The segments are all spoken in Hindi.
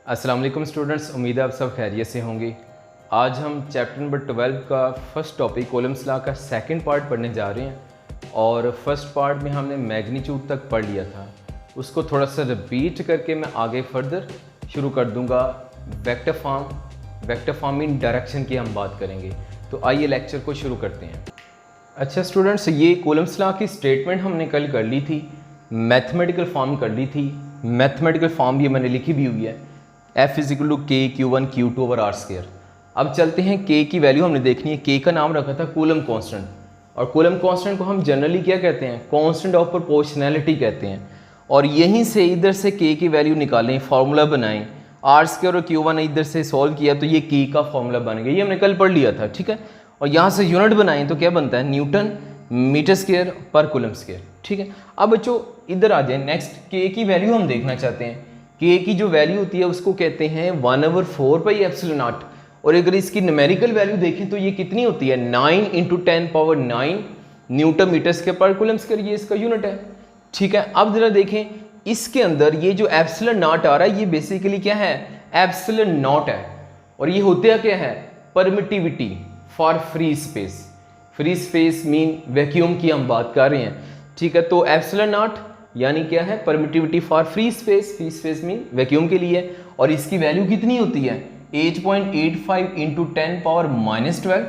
अस्सलाम वालेकुम स्टूडेंट्स, उम्मीद है आप सब खैरियत से होंगे। आज हम चैप्टर नंबर 12 का फर्स्ट टॉपिक कॉलम्स लॉ का सेकंड पार्ट पढ़ने जा रहे हैं। और फर्स्ट पार्ट में हमने मैग्नीट्यूड तक पढ़ लिया था, उसको थोड़ा सा रिपीट करके मैं आगे फर्दर शुरू कर दूंगा। वेक्टर फॉर्म इन डायरेक्शन की हम बात करेंगे। तो आइए लेक्चर को शुरू करते हैं। अच्छा स्टूडेंट्स, ये कॉलम्स लॉ की स्टेटमेंट हमने कल कर ली थी, मैथमेटिकल फॉर्म कर ली थी। मैथमेटिकल फॉर्म ये मैंने लिखी भी हुई है, F = K/Q1 Q2/R²। अब चलते हैं K की वैल्यू हमने देखनी है। K का नाम रखा था कूलम कांस्टेंट, और कूलम कांस्टेंट को हम जनरली क्या कहते हैं? कांस्टेंट ऑफ प्रोपोर्शनैलिटी कहते हैं। और यहीं से इधर से K की वैल्यू निकालें, फार्मूला बनाएं, R² और Q1 इधर से सॉल्व किया तो ये K का फार्मूला बन गया। ये हमने कल पढ़ लिया था, ठीक है। और यहाँ से यूनिट बनाएं तो क्या बनता है? न्यूटन मीटर स्क्वायर पर कूलम स्क्वायर, ठीक है। अब बच्चों इधर आ जाए, नेक्स्ट K की वैल्यू हम देखना चाहते हैं। K की जो वैल्यू होती है उसको कहते हैं 1/4πε0। और अगर इसकी न्यूमेरिकल वैल्यू देखें तो ये कितनी होती है? 9 × 10⁻9 न्यूटन मीटर स्क्वायर पर कूलम स्क्वायर, ये इसका यूनिट है, ठीक है। अब जरा देखें इसके अंदर ये जो ε0 आ रहा है, ये बेसिकली क्या है? ε0 है। और ये होता क्या है? Permittivity for free space. Free space mean vacuum की हम बात कर रहे हैं, ठीक है। तो ε0 यानी क्या है? Permittivity for free space. Free space mean vacuum के लिए। और इसकी वैल्यू कितनी होती है? 8.85 × 10⁻12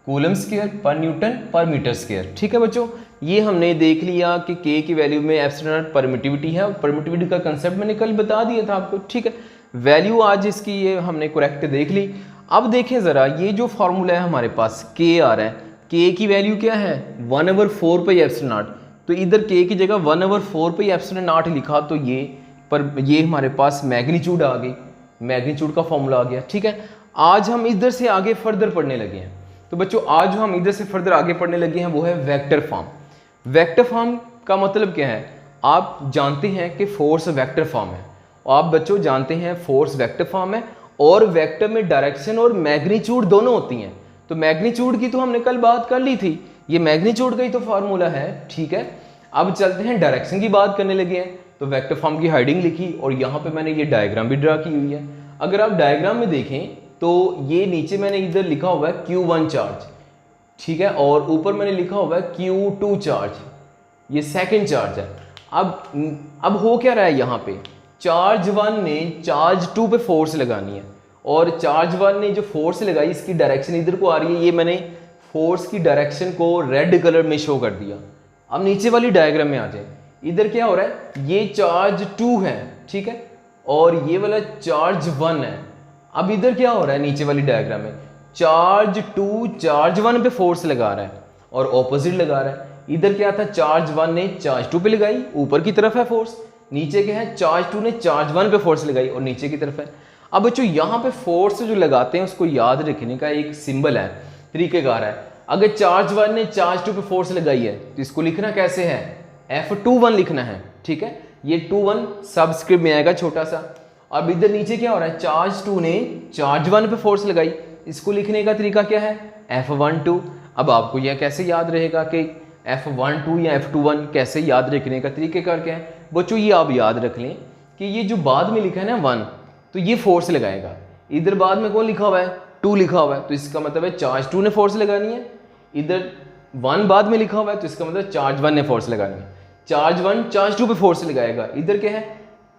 कूलम स्क्वायर पर न्यूटन पर मीटर स्क्वायर, ठीक है बच्चों। ये हमने देख लिया कि K की वैल्यू में ε0 परमिटिविटी है। परमिटिविटी का कंसेप्ट मैंने कल बता दिया था आपको, ठीक है। वैल्यू आज इसकी ये हमने करेक्ट देख ली। अब देखें ज़रा, ये जो फार्मूला है हमारे पास K आ रहा है, K की वैल्यू क्या है? 1/4πε0। तो इधर K की जगह 1/4πε0 लिखा तो ये हमारे पास मैग्नीट्यूड आ गई, मैग्नीट्यूड का फॉर्मूला आ गया, ठीक है। आज हम इधर से आगे फर्दर पढ़ने लगे हैं। तो बच्चों आज हम इधर से फर्दर आगे पढ़ने लगे हैं वो है वेक्टर फॉर्म। वेक्टर फॉर्म का मतलब क्या है? आप जानते हैं कि फोर्स वेक्टर फॉर्म है। आप बच्चों जानते हैं फोर्स वेक्टर फॉर्म है, और वेक्टर में डायरेक्शन और मैग्नीट्यूड दोनों होती हैं। तो मैग्नीट्यूड की तो हमने कल बात कर ली थी, ये मैग्नीट्यूड का ही तो फार्मूला है, ठीक है। अब चलते हैं डायरेक्शन की बात करने लगे हैं। तो वेक्टर फॉर्म की हेडिंग लिखी और यहाँ पे मैंने ये डायग्राम भी ड्रा की हुई है। अगर आप डायग्राम में देखें तो ये नीचे मैंने इधर लिखा हुआ है Q1 चार्ज, ठीक है, और ऊपर मैंने लिखा हुआ है Q2 चार्ज, ये सेकेंड चार्ज है। अब हो क्या रहा है यहाँ पे? चार्ज 1 ने चार्ज 2 पे फोर्स लगानी है, और चार्ज 1 ने जो फोर्स लगाई इसकी डायरेक्शन इधर को आ रही है। ये मैंने फोर्स की डायरेक्शन को रेड कलर में शो कर दिया। अब नीचे वाली डायग्राम में आ जाए, इधर क्या हो रहा है? ये चार्ज 2 है, ठीक है, और ये वाला चार्ज 1 है। अब इधर क्या हो रहा है? नीचे वाली डायग्राम में चार्ज 2 चार्ज 1 पे फोर्स लगा रहा है और ऑपोजिट लगा रहा है। इधर क्या था? चार्ज 1 ने चार्ज 2 पे लगाई, ऊपर की तरफ है फोर्स। नीचे क्या है? चार्ज 2 ने चार्ज 1 पे फोर्स लगाई और नीचे की तरफ है। अब बच्चों यहाँ पे फोर्स जो लगाते हैं उसको याद रखने का एक सिंबल है, तरीकेकार है। अगर चार्ज 1 ने चार्ज 2 पे फोर्स लगाई है तो इसको लिखना कैसे है? F21 लिखना है, ठीक है। ये 21 सबस्क्रिप्ट में आएगा छोटा सा। अब इधर नीचे क्या हो रहा है? चार्ज 2 ने चार्ज 1 पे फोर्स लगाई, इसको लिखने का तरीका क्या है? F12। अब आपको यह कैसे याद रहेगा कि F12 या F21 कैसे याद रखने का तरीकेकार क्या है? बच्चों ये आप याद रख लें कि ये जो बाद में लिखा है ना 1, तो ये फोर्स लगाएगा। इधर बाद में कौन लिखा हुआ है? 2 लिखा हुआ है, तो इसका मतलब है चार्ज 2 ने फोर्स लगानी है। इधर 1 बाद में लिखा हुआ है तो इसका मतलब चार्ज 1 ने फोर्स लगानी है। चार्ज 1 चार्ज 2 पे फोर्स लगाएगा। इधर क्या है?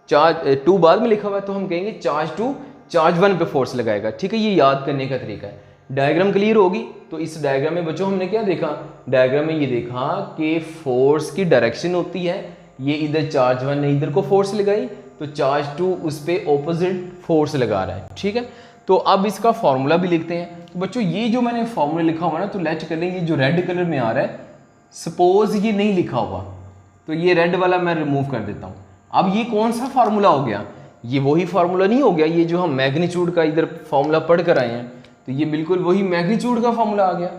चार्ज 2 बाद में लिखा हुआ है तो हम कहेंगे चार्ज 2 चार्ज 1 पे फोर्स लगाएगा, ठीक है। ये याद करने का तरीका है। डायग्राम क्लियर होगी? तो इस डायग्राम में बच्चों हमने क्या देखा? डायग्राम में ये देखा कि फोर्स की डायरेक्शन होती है, ये इधर चार्ज 1 ने इधर को फोर्स लगाई तो चार्ज 2 उस पर ऑपोजिट फोर्स लगा रहा है, ठीक है। तो अब इसका फॉर्मूला भी लिखते हैं। तो बच्चों ये जो मैंने फॉर्मूला लिखा हुआ ना, तो लेट कर लें ये जो रेड कलर में आ रहा है, सपोज ये नहीं लिखा हुआ तो ये रेड वाला मैं रिमूव कर देता हूँ। अब ये कौन सा फार्मूला हो गया? ये वही फार्मूला नहीं हो गया, ये जो हम मैग्नीट्यूड का इधर फार्मूला पढ़ कर आए हैं, तो ये बिल्कुल वही मैग्नीट्यूड का फार्मूला आ गया,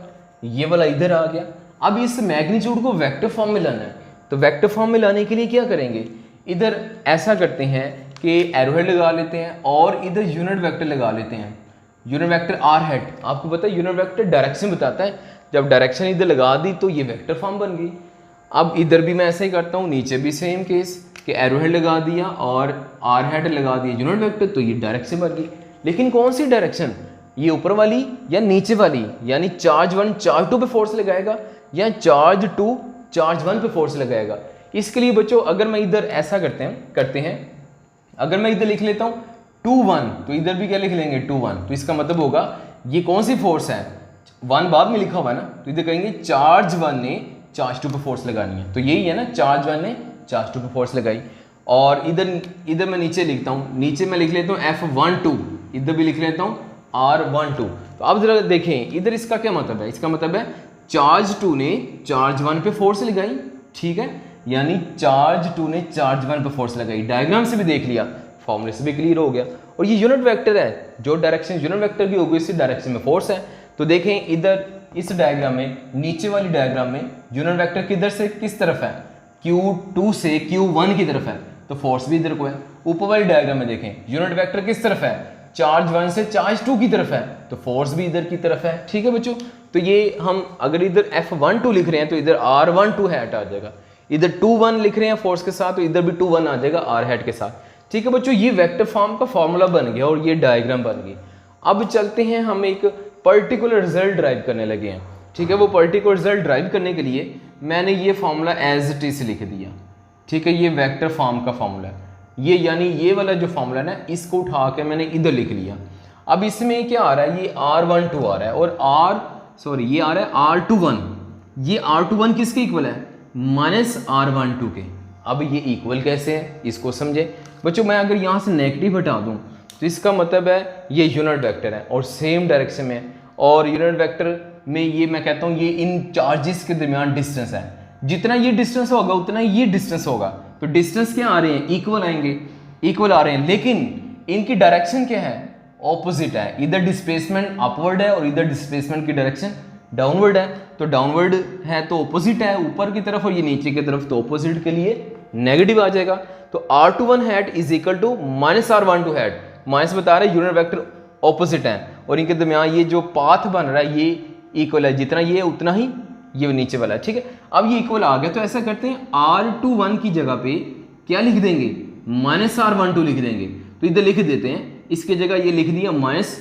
ये वाला इधर आ गया। अब इस मैग्नीट्यूड को वेक्टर फॉर्म में लाना है, तो वेक्टर फॉर्म में लाने के लिए क्या करेंगे? इधर ऐसा करते हैं कि एरोहेड लगा लेते हैं और इधर यूनिट वेक्टर लगा लेते हैं। यूनिट वेक्टर आर हेड, आपको पता है यूनिट वेक्टर डायरेक्शन बताता है। जब डायरेक्शन इधर लगा दी तो ये वेक्टर फॉर्म बन गई। अब इधर भी मैं ऐसे ही करता हूँ, नीचे भी सेम केस कि एरो हेड लगा दिया और आर हेड लगा दिया यूनिट वेक्टर, तो ये डायरेक्शन बन गई। लेकिन कौन सी डायरेक्शन, ये ऊपर वाली या नीचे वाली, यानी चार्ज 1 चार्ज 2 पे फोर्स लगाएगा या चार्ज 2 चार्ज 1 पे फोर्स लगाएगा। इसके लिए बच्चों अगर मैं इधर ऐसा करते हैं अगर मैं इधर लिख लेता हूँ 2 1, तो इधर भी क्या लिख लेंगे 2 1, तो इसका मतलब होगा ये कौन सी फोर्स है, 1 बाद में लिखा हुआ है ना, तो इधर कहेंगे चार्ज 1 ने चार्ज 2 पे फोर्स लगानी है, तो यही है ना, चार्ज 1 ने चार्ज 2 पे फोर्स लगाई। और इधर मैं नीचे लिखता हूँ, नीचे मैं लिख लेता हूँ F12, इधर भी लिख लेता हूँ R12। तो अब जरा देखें इधर इसका क्या मतलब है, इसका मतलब है चार्ज 2 ने चार्ज 1 पे फोर्स लगाई, ठीक है, यानी चार्ज 2 ने चार्ज 1 पे फोर्स लगाई। डायग्राम से भी देख लिया, फॉर्मूले से भी क्लियर हो गया। और ये यूनिट वेक्टर है, जो डायरेक्शन यूनिट वेक्टर की होगी इसी डायरेक्शन में फोर्स है। तो देखें इधर इस डायग्राम में, नीचे वाली डायग्राम में यूनिट वेक्टर किधर से किस तरफ है, Q2 से Q1 की तरफ है, तो फोर्स भी इधर को है। ऊपर वाली डायग्राम में देखें यूनिट वेक्टर किस तरफ है, चार्ज 1 से चार्ज 2 की तरफ है, तो फोर्स भी इधर की तरफ है, ठीक है बच्चों। तो ये हम अगर इधर F12 लिख रहे हैं तो इधर R12 हैट आ जाएगा, इधर 2 1 लिख रहे हैं फोर्स के साथ तो इधर भी 2 1 आ जाएगा R हैट के साथ, ठीक है बच्चों। ये वेक्टर फॉर्म का फॉर्मूला बन गया और ये डायग्राम बन गई। अब चलते हैं, हम एक पर्टिकुलर रिजल्ट ड्राइव करने लगे हैं, ठीक है। वो पर्टिकुलर रिजल्ट ड्राइव करने के लिए मैंने ये फॉर्मूला एज इट इज लिख दिया, ठीक है। ये वेक्टर फॉर्म का फॉर्मूला है, ये यानी ये वाला जो फॉर्मूला है ना, इसको उठा के मैंने इधर लिख लिया। अब इसमें क्या आ रहा है, ये R12 आ रहा है और ये आ रहा है R21। ये R21 किसके इक्वल है, माइनस R12 के। अब ये इक्वल कैसे है, इसको समझे बच्चों। मैं अगर यहाँ से नेगेटिव हटा दूँ तो इसका मतलब है ये यूनिट वेक्टर है और सेम डायरेक्शन में, और यूनिट वेक्टर में ये मैं कहता हूँ ये इन चार्जेस के दरमियान डिस्टेंस है, जितना ये डिस्टेंस होगा उतना ये डिस्टेंस होगा। तो डिस्टेंस क्या आ रहे हैं, इक्वल आएंगे, इक्वल आ रहे हैं, लेकिन इनकी डायरेक्शन क्या है, ऑपोजिट है। इधर डिस्प्लेसमेंट अपवर्ड है और इधर डिस्प्लेसमेंट की डायरेक्शन डाउनवर्ड है। तो डाउनवर्ड है तो ऑपोजिट है ऊपर की तरफ, और ये नीचे की तरफ, तो ऑपोजिट के लिए नेगेटिव आ जाएगा। तो R21 hat is equal to minus R12 hat, minus बता रहे यूनिट वेक्टर ऑपोजिट है और इनके दरमियान ये जो पाथ बन रहा है ये इक्वल है, जितना ये उतना ही ये नीचे वाला है, ठीक है। अब ये इक्वल आ गया तो ऐसा करते हैं R21 की जगह पे क्या लिख देंगे, माइनस R12 लिख देंगे। तो इधर लिख देते हैं, इसकी जगह ये लिख दिया माइनस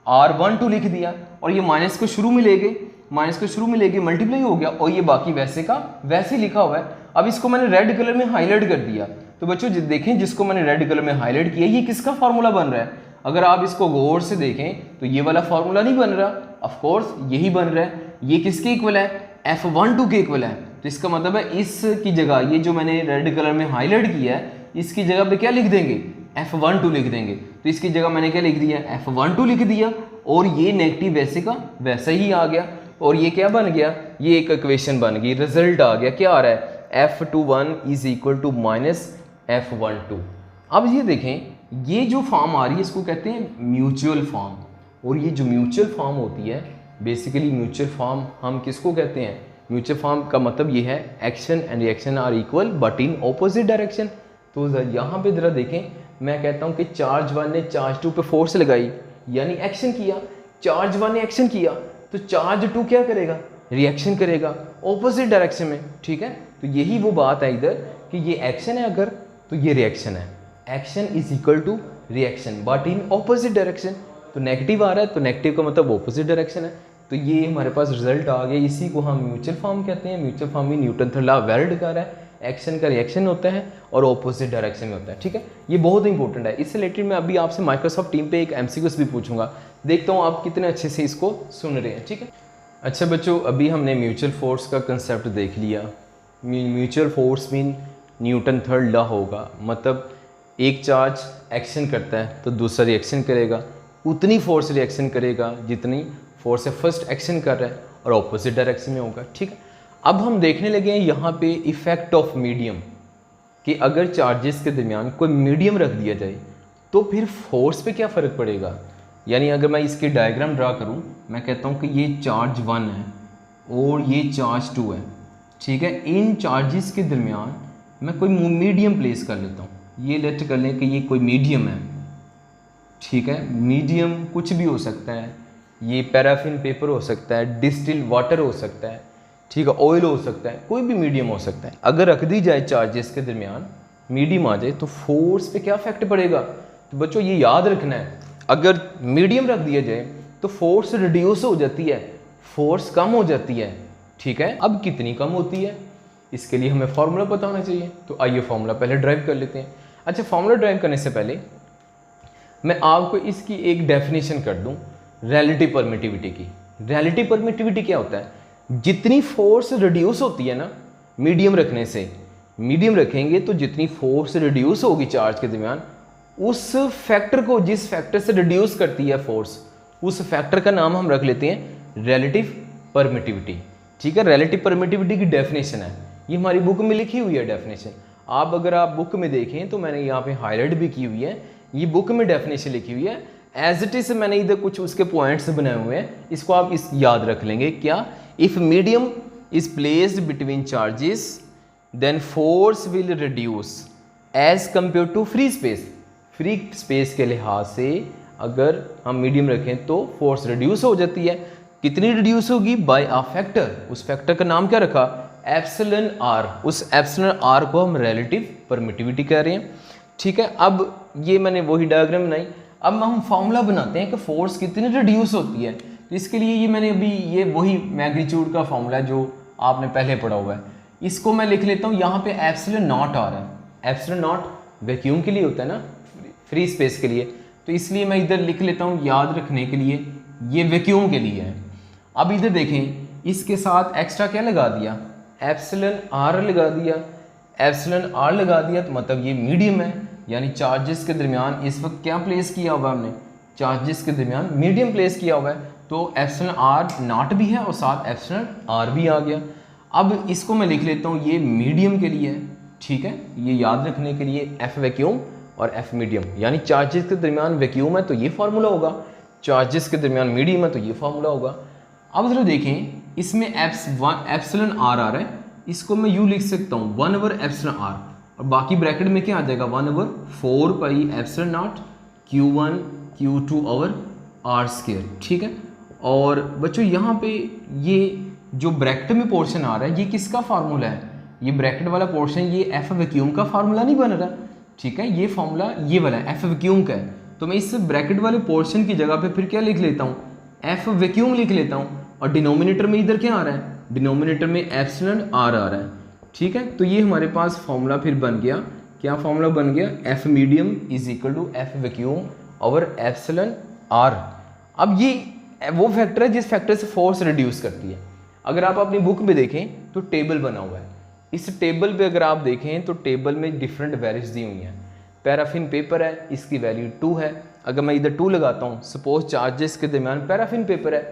R12 लिख दिया, और ये माइनस को शुरू में ले गए, माइनस को शुरू में ले गए, मल्टीप्लाई हो गया, और ये बाकी वैसे का वैसे लिखा हुआ है। अब इसको मैंने रेड कलर में हाईलाइट कर दिया, तो बच्चों देखें जिसको मैंने रेड कलर में हाईलाइट किया ये किसका फार्मूला बन रहा है। अगर आप इसको गौर से देखें तो ये वाला फार्मूला नहीं बन रहा, ऑफ कोर्स यही बन रहा है। ये किसके इक्वल है, F12 के इक्वल है। तो इसका मतलब है इसकी जगह ये जो मैंने रेड कलर में हाईलाइट किया है इसकी जगह पे क्या लिख देंगे, F12 लिख देंगे। तो इसकी जगह मैंने क्या लिख दिया, F12 लिख दिया, और ये नेगेटिव वैसे का वैसा ही आ गया, और ये क्या बन गया, ये एक इक्वेशन बन गई, रिजल्ट आ गया। क्या आ रहा है, F21 is equal to minus F12। अब ये देखें ये जो फॉर्म आ रही है इसको कहते हैं म्यूचुअल फॉर्म, और ये जो म्यूचुअल फॉर्म होती है बेसिकली म्यूचुअल फॉर्म हम किसको कहते हैं, म्यूचुअल फॉर्म का मतलब ये है action and reaction are equal but in opposite direction. तो यहाँ पे जरा देखें, मैं कहता हूँ कि चार्ज 1 ने चार्ज 2 पे फोर्स लगाई यानी एक्शन किया, चार्ज 1 ने एक्शन किया तो चार्ज 2 क्या करेगा, रिएक्शन करेगा ऑपोजिट डायरेक्शन में, ठीक है। तो यही वो बात है इधर कि ये एक्शन है अगर तो ये रिएक्शन है, action is equal to reaction but in opposite direction. तो नेगेटिव आ रहा है तो नेगेटिव का मतलब ऑपोजिट डायरेक्शन है। तो ये हमारे पास रिजल्ट आ गया, इसी को हम म्यूचुअल फॉर्म कहते हैं। म्यूचुअल फॉर्म भी न्यूटन थर्ड लॉ वैलिड कर रहा है, एक्शन का रिएक्शन होता है और ऑपोजिट डायरेक्शन में होता है, ठीक है। ये बहुत इंपॉर्टेंट है। इससे रिलेटेड मैं अभी आपसे माइक्रोसॉफ्ट टीम पे एक MCQs भी पूछूंगा, देखता हूँ आप कितने अच्छे से इसको सुन रहे हैं, ठीक है। अच्छा बच्चों, अभी हमने म्यूचुअल फोर्स का कंसेप्ट देख लिया। Mutual force mean Newton third law होगा, मतलब एक चार्ज एक्शन करता है तो दूसरा रिएक्शन करेगा, उतनी फोर्स रिएक्शन करेगा जितनी फोर्स से फर्स्ट एक्शन कर रहा है, और ऑपोजिट डायरेक्शन में होगा, ठीक है। अब हम देखने लगे हैं यहाँ पे इफेक्ट ऑफ मीडियम, कि अगर चार्जेस के दरमियान कोई मीडियम रख दिया जाए तो फिर फोर्स पे क्या फ़र्क पड़ेगा। यानी अगर मैं इसकी डायग्राम ड्रा करूँ, मैं कहता हूँ कि ये चार्ज 1 है और ये चार्ज 2 है, ठीक है। इन चार्जेस के दरमियान मैं कोई मीडियम प्लेस कर लेता हूँ, ये लेट कर लें कि ये कोई मीडियम है, ठीक है। मीडियम कुछ भी हो सकता है, ये पैराफिन पेपर हो सकता है, डिस्टिल वाटर हो सकता है, ठीक है, ऑयल हो सकता है, कोई भी मीडियम हो सकता है। अगर रख दी जाए चार्जेस के दरमियान, मीडियम आ जाए, तो फोर्स पे क्या इफेक्ट पड़ेगा? तो बच्चों ये याद रखना है, अगर मीडियम रख दिया जाए तो फोर्स रिड्यूस हो जाती है, फोर्स कम हो जाती है। ठीक है, अब कितनी कम होती है, इसके लिए हमें फार्मूला पता होना चाहिए। तो आइए फार्मूला पहले ड्राइव कर लेते हैं। अच्छा, फार्मूला ड्राइव करने से पहले मैं आपको इसकी एक डेफिनेशन कर दूं रिलेटिव परमिटिविटी की। रिलेटिव परमिटिविटी क्या होता है? जितनी फोर्स रिड्यूस होती है ना मीडियम रखने से, मीडियम रखेंगे तो जितनी फोर्स रिड्यूस होगी चार्ज के दरमियान, उस फैक्टर को, जिस फैक्टर से रिड्यूस करती है फोर्स, उस फैक्टर का नाम हम रख लेते हैं रिलेटिव परमिटिविटी। ठीक है, रिलेटिव परमिटिविटी की डेफिनेशन है, ये हमारी बुक में लिखी हुई है डेफिनेशन। आप अगर आप बुक में देखें तो मैंने यहाँ पे हाईलाइट भी की हुई है, ये बुक में डेफिनेशन लिखी हुई है। एज इट इज मैंने इधर कुछ उसके पॉइंट्स बनाए हुए हैं, इसको आप इस याद रख लेंगे। क्या? If medium is placed between charges then force will reduce as compare to free space. Free space के लिहाज से अगर हम मीडियम रखें तो फोर्स रिड्यूस हो जाती है। कितनी रिड्यूस होगी? By a factor. उस फैक्टर का नाम क्या रखा? Epsilon R. उस एप्सिलॉन आर को हम रिलेटिव परमिटिविटी कह रहे हैं। ठीक है, अब ये मैंने वही डायग्राम बनाई। अब हम फॉर्मूला बनाते हैं कि फोर्स कितनी रिड्यूस होती है। तो इसके लिए ये मैंने अभी ये वही मैग्नीट्यूड का फॉर्मूला है जो आपने पहले पढ़ा हुआ है, इसको मैं लिख लेता हूँ। यहाँ पे एप्सिलॉन नॉट आ रहा है। एप्सिलॉन नॉट वैक्यूम के लिए होता है ना, फ्री स्पेस के लिए, तो इसलिए मैं इधर लिख लेता हूँ याद रखने के लिए, ये वैक्यूम के लिए है। अब इधर देखें, इसके साथ एक्स्ट्रा क्या लगा दिया? एप्सिलॉन आर लगा दिया। एप्सिलॉन आर लगा दिया तो मतलब ये मीडियम है, यानी चार्जेस के दरमियान इस वक्त क्या प्लेस किया हुआ है हमने? चार्जेस के दरमियान मीडियम प्लेस किया हुआ है। तो एप्सिलॉन आर नॉट भी है और साथ एप्सिलॉन आर भी आ गया। अब इसको मैं लिख लेता हूँ, ये मीडियम के लिए है। ठीक है, ये याद रखने के लिए एफ वैक्यूम और एफ मीडियम, यानी चार्जेस के दरमियान वैक्यूम है तो ये फार्मूला होगा, चार्जेस के दरमियान मीडियम है तो ये फार्मूला होगा। अब जरा देखें, इसमें एप्सिलॉन आर आ रहा है, इसको मैं यूँ लिख सकता हूँ 1/, एप्सिलॉन आर, और बाकी ब्रैकेट में क्या आ जाएगा? 1/4 pi epsilon naught Q1 Q2 over R square. ठीक है, और बच्चों यहाँ पे ये जो ब्रैकेट में पोर्शन आ रहा है, ये किसका फार्मूला है? ये ब्रैकेट वाला पोर्शन ये एफ वैक्यूम का फार्मूला नहीं बन रहा। ठीक है, ये फार्मूला ये वाला एफ वैक्यूम का है, तो मैं इस ब्रैकेट वाले पोर्शन की जगह पे फिर क्या लिख लेता हूँ? एफ वैक्यूम लिख लेता हूँ। और डिनोमिनेटर में इधर क्या आ रहा है? डिनोमिनेटर में एप्सिलॉन आर आ रहा है। ठीक है, तो ये हमारे पास फॉर्मूला फिर बन गया। क्या फॉर्मूला बन गया? F medium is equal to F vacuum over epsilon R. अब ये वो फैक्टर है जिस फैक्टर से फोर्स रिड्यूस करती है। अगर आप अपनी बुक में देखें तो टेबल बना हुआ है, इस टेबल पे अगर आप देखें तो टेबल में डिफरेंट वैल्यूज दी हुई हैं। पैराफिन पेपर है, इसकी वैल्यू 2 है। अगर मैं इधर 2 लगाता हूँ, सपोज चार्जेस के दरमियान पैराफिन पेपर है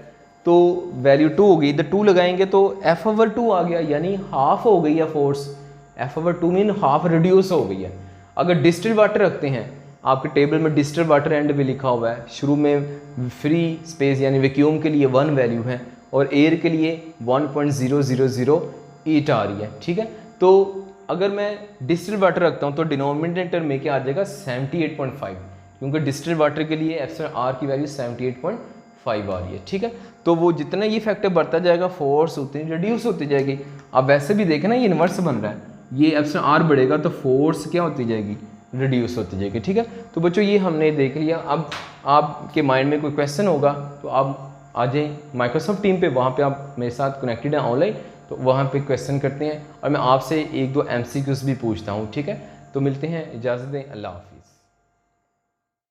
तो वैल्यू 2 होगी, इधर 2 लगाएंगे तो F/2 आ गया, यानी हाफ हो गई है force. F/2 mean half reduce हो गई है। अगर डिस्टिल्ड वाटर रखते हैं, आपके टेबल में डिस्टिल्ड वाटर एंड भी लिखा हुआ है, शुरू में फ्री स्पेस यानी वैक्यूम के लिए 1 वैल्यू है और एयर के लिए 1.0008 आ रही है। ठीक है, तो अगर मैं डिस्टिल्ड वाटर रखता हूँ तो डिनोमिनेटर में क्या आ जाएगा? 78.5, क्योंकि डिस्टिल्ड वाटर के लिए एप्सिलॉन आर की वैल्यू 78.5 आ रही है। ठीक है, तो वो जितना ये फैक्टर बढ़ता जाएगा फोर्स उतनी रिड्यूस होती जाएगी। अब वैसे भी देखें ना, ये इन्वर्स बन रहा है, ये एप्सिलॉन आर बढ़ेगा तो फोर्स क्या होती जाएगी? रिड्यूस होती जाएगी। ठीक है, तो बच्चों ये हमने देख लिया। अब आपके माइंड में कोई क्वेश्चन होगा तो आप आ जाएँ माइक्रोसॉफ्ट टीम पे, वहाँ पे आप मेरे साथ कनेक्टेड हैं ऑनलाइन, तो वहाँ पे क्वेश्चन करते हैं और मैं आपसे 1-2 MCQs भी पूछता हूँ। ठीक है, तो मिलते हैं, इजाज़त दें, अल्लाह हाफ़िज़।